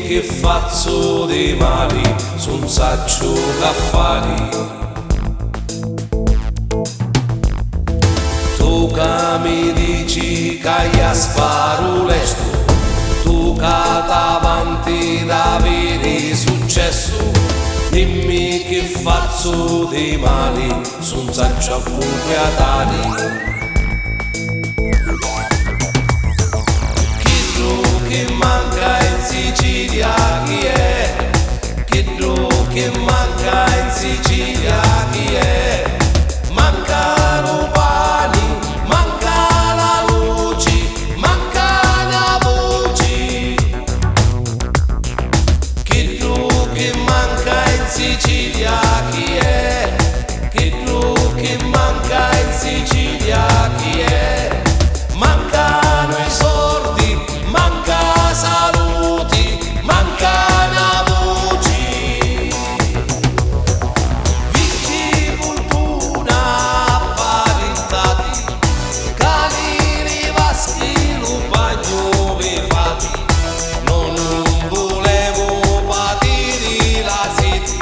che faccio dei mali, son saccio caffari. Tu che mi dici che io sparo lesto, tu che t'avanti da avere successo, dimmi che faccio dei mali, son saccio a proprietari. Che manca in Sicilia chi è? Che manca in Sicilia chi è? Mancano pani, manca la luce, manca la voce. Che manca in Sicilia chi è? Che manca in Sicilia chi è? Mancano i soldi, manca saluti, manca una voce. Viticultura parentati, canini vaschi, lupagno vefati. Non volevo patire la sete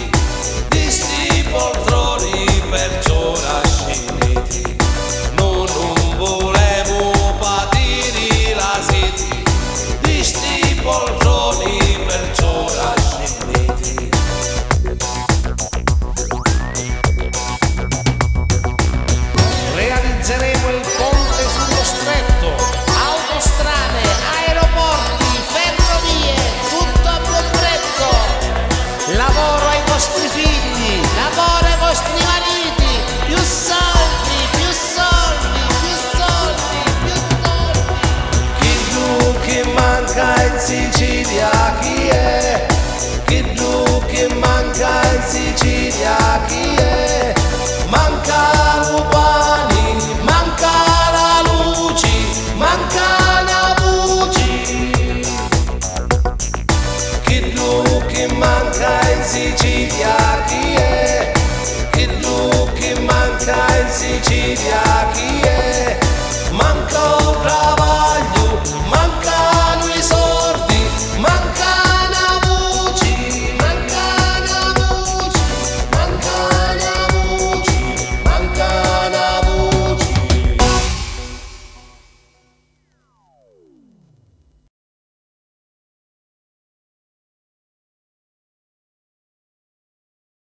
di sti poltroni perciò nascetti. Non volevo patire la sete di sti poltroni perciò nascetti. Realizzeremo il ponte sullo stretto, autostrade, aeroporti, ferrovie, tutto a buon prezzo. Lavoro ai vostri figli, lavoro ai vostri mariti, più soldi, più soldi, più soldi, più soldi. Che manca in Sicilia chi è? Che manca in Sicilia chi è? Manca l'upani, manca la luce, manca la voce. Che manca in Sicilia chi è? Che manca in Sicilia chi è?